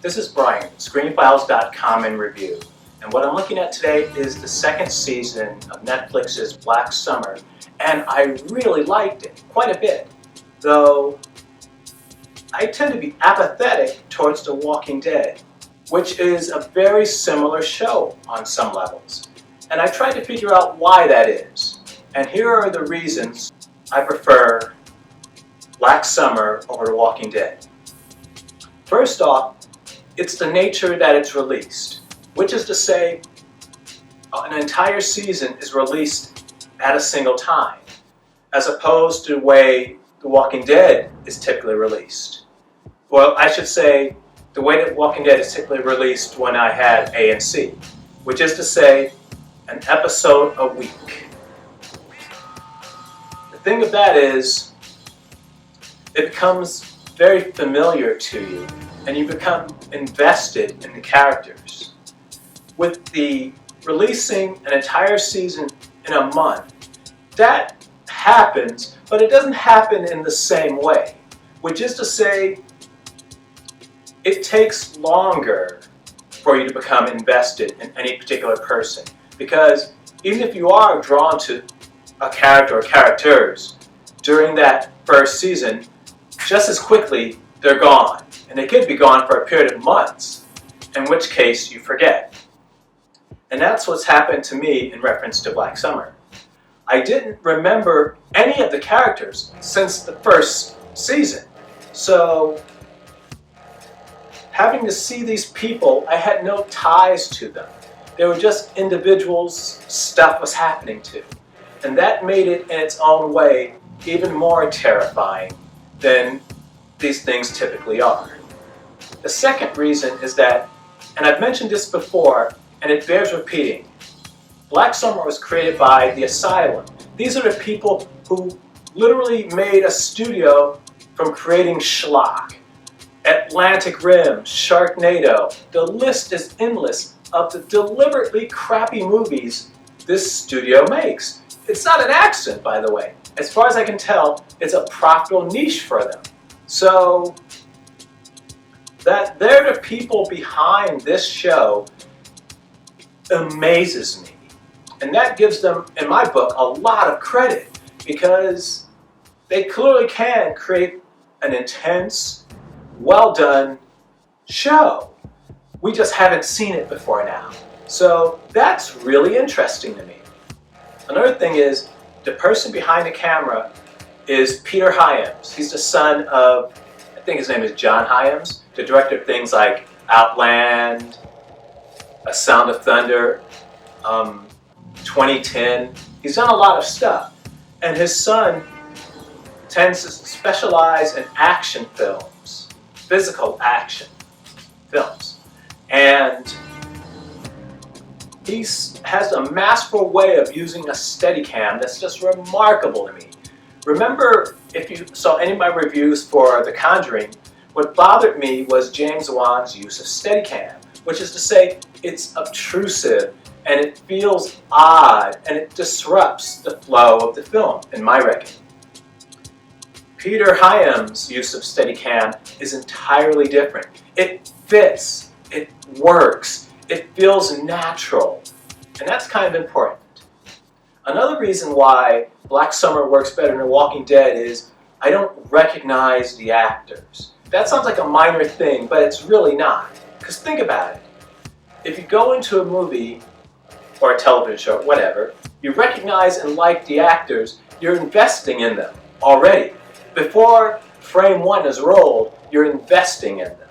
This is Brian, screenfiles.com in review. And what I'm looking at today is the second season of Netflix's Black Summer, and I really liked it quite a bit, though I tend to be apathetic towards The Walking Dead, which is a very similar show on some levels. And I tried to figure out why that is. And here are the reasons I prefer Black Summer over The Walking Dead. First off, it's the nature that it's released, which is to say, an entire season is released at a single time, as opposed to the way The Walking Dead is typically released. Well, I should say, the way that Walking Dead is typically released when I had ANC, which is to say, an episode a week. The thing of that is, it becomes very familiar to you, and you become invested in the characters. With the releasing an entire season in a month, that happens, but it doesn't happen in the same way. Which is to say, it takes longer for you to become invested in any particular person. Because even if you are drawn to a character or characters during that first season, just as quickly they're gone. And they could be gone for a period of months, in which case you forget. And that's what's happened to me in reference to Black Summer. I didn't remember any of the characters since the first season. So, having to see these people, I had no ties to them. They were just individuals stuff was happening to. And that made it in its own way even more terrifying than these things typically are. The second reason is that, and I've mentioned this before, and it bears repeating, Black Summer was created by the Asylum. These are the people who literally made a studio from creating schlock. Atlantic Rim, Sharknado, the list is endless of the deliberately crappy movies this studio makes. It's not an accident, by the way. As far as I can tell, it's a profitable niche for them. So, that they're the people behind this show amazes me. And that gives them, in my book, a lot of credit because they clearly can create an intense, well-done show. We just haven't seen it before now. So that's really interesting to me. Another thing is, the person behind the camera is Peter Hyams. He's the son of, I think his name is John Hyams, the director of things like Outland, A Sound of Thunder, 2010. He's done a lot of stuff. And his son tends to specialize in action films, physical action films. And he has a masterful way of using a Steadicam that's just remarkable to me. Remember, if you saw any of my reviews for The Conjuring, what bothered me was James Wan's use of Steadicam, which is to say, it's obtrusive and it feels odd and it disrupts the flow of the film, in my reckoning. Peter Hyams' use of Steadicam is entirely different. It fits, it works, it feels natural, and that's kind of important. Another reason why Black Summer works better than The Walking Dead is I don't recognize the actors. That sounds like a minor thing, but it's really not. Because think about it. If you go into a movie or a television show, whatever, you recognize and like the actors, you're investing in them already. Before frame one is rolled, you're investing in them.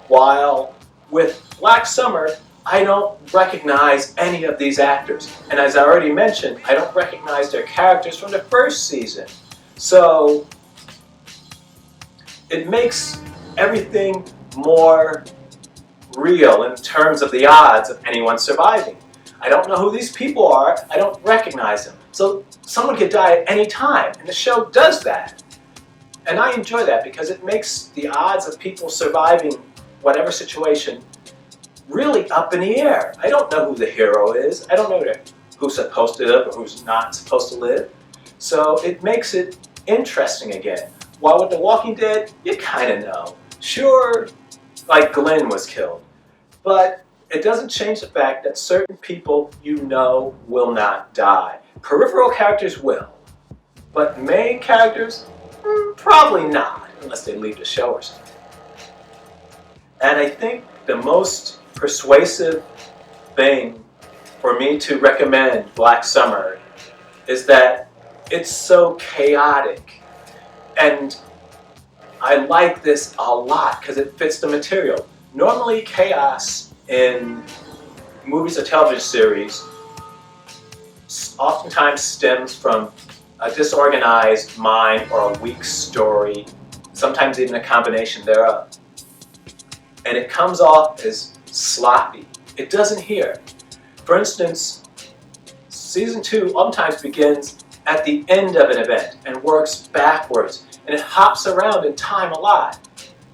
While with Black Summer, I don't recognize any of these actors. And as I already mentioned, I don't recognize their characters from the first season. So it makes everything more real in terms of the odds of anyone surviving. I don't know who these people are. I don't recognize them. So someone could die at any time, and the show does that. And I enjoy that because it makes the odds of people surviving whatever situation really up in the air. I don't know who the hero is. I don't know who's supposed to live or who's not supposed to live. So it makes it interesting again. While with The Walking Dead, you kind of know. Sure, like Glenn was killed. But it doesn't change the fact that certain people you know will not die. Peripheral characters will, but main characters, probably not, unless they leave the show or something. And I think the most persuasive thing for me to recommend Black Summer is that it's so chaotic. And I like this a lot because it fits the material. Normally chaos in movies or television series oftentimes stems from a disorganized mind or a weak story, sometimes even a combination thereof. And it comes off as sloppy. It doesn't here. For instance, season 2 oftentimes begins at the end of an event and works backwards, and it hops around in time a lot.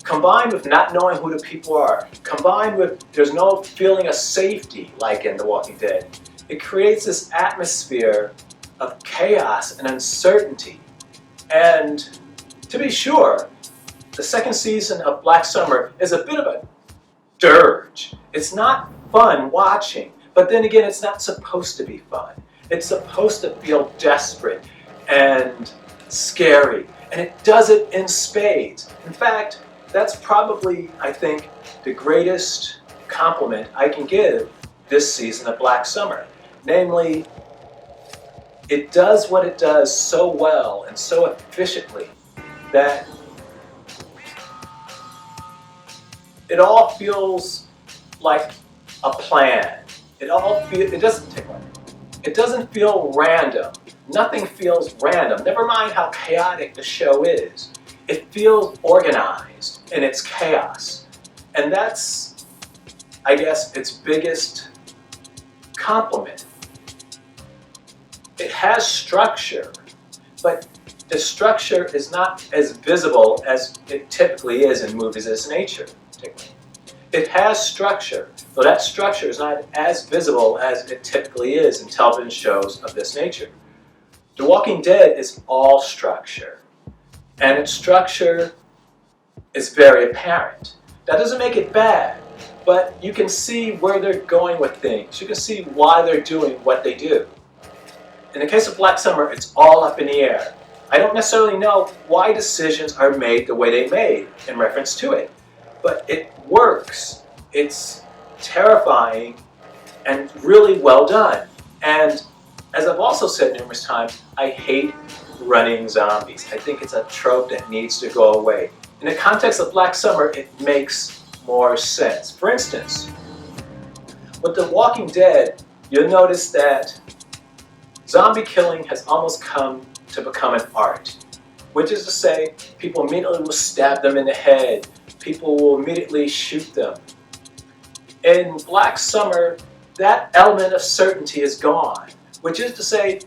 Combined with not knowing who the people are, combined with there's no feeling of safety like in The Walking Dead, it creates this atmosphere of chaos and uncertainty. And to be sure, the second season of Black Summer is a bit of a dirge. It's not fun watching, but then again, it's not supposed to be fun. It's supposed to feel desperate and scary, and it does it in spades. In fact, that's probably, I think, the greatest compliment I can give this season of Black Summer. Namely, it does what it does so well and so efficiently that it all feels like a plan. It doesn't feel random. Nothing feels random. Never mind how chaotic the show is. It feels organized in its chaos. And that's, I guess, its biggest compliment. It has structure, but the structure is not as visible as it typically is in movies of this nature. It has structure, though that structure is not as visible as it typically is in television shows of this nature. The Walking Dead is all structure, and its structure is very apparent. That doesn't make it bad, but you can see where they're going with things. You can see why they're doing what they do. In the case of Black Summer, it's all up in the air. I don't necessarily know why decisions are made the way they made in reference to it, but it works. It's terrifying and really well done. And as I've also said numerous times, I hate running zombies. I think it's a trope that needs to go away. In the context of Black Summer, it makes more sense. For instance, with The Walking Dead, you'll notice that zombie killing has almost come to become an art, which is to say, people immediately will stab them in the head. People will immediately shoot them. In Black Summer, that element of certainty is gone, which is to say,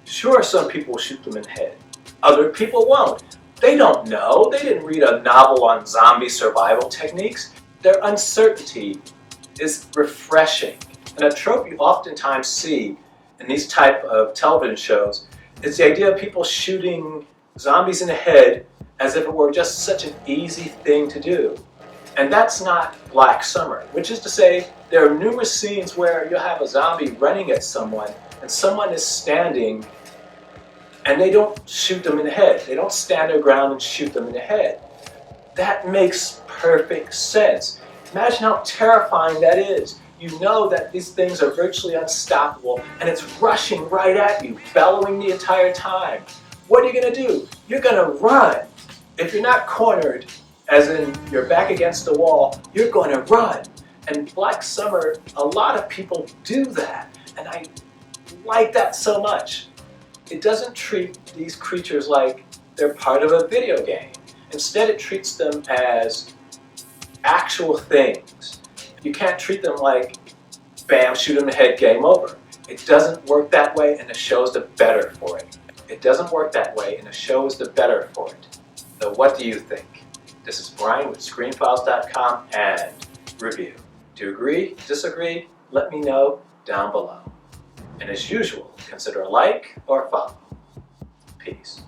sure, some people will shoot them in the head. Other people won't. They don't know. They didn't read a novel on zombie survival techniques. Their uncertainty is refreshing. And a trope you oftentimes see in these type of television shows is the idea of people shooting zombies in the head as if it were just such an easy thing to do. And that's not Black Summer, which is to say, there are numerous scenes where you'll have a zombie running at someone and someone is standing and they don't shoot them in the head. They don't stand their ground and shoot them in the head. That makes perfect sense. Imagine how terrifying that is. You know that these things are virtually unstoppable and it's rushing right at you, bellowing the entire time. What are you going to do? You're going to run. If you're not cornered, as in you're back against the wall, you're going to run. And Black Summer, a lot of people do that. And I like that so much. It doesn't treat these creatures like they're part of a video game. Instead, it treats them as actual things. You can't treat them like, bam, shoot them in the head, game over. It doesn't work that way, and the show's the better for it. It doesn't work that way, and the show is the better for it. So what do you think? This is Brian with ScreenFiles.com and Review. Do you agree? Disagree? Let me know down below. And as usual, consider a like or a follow. Peace.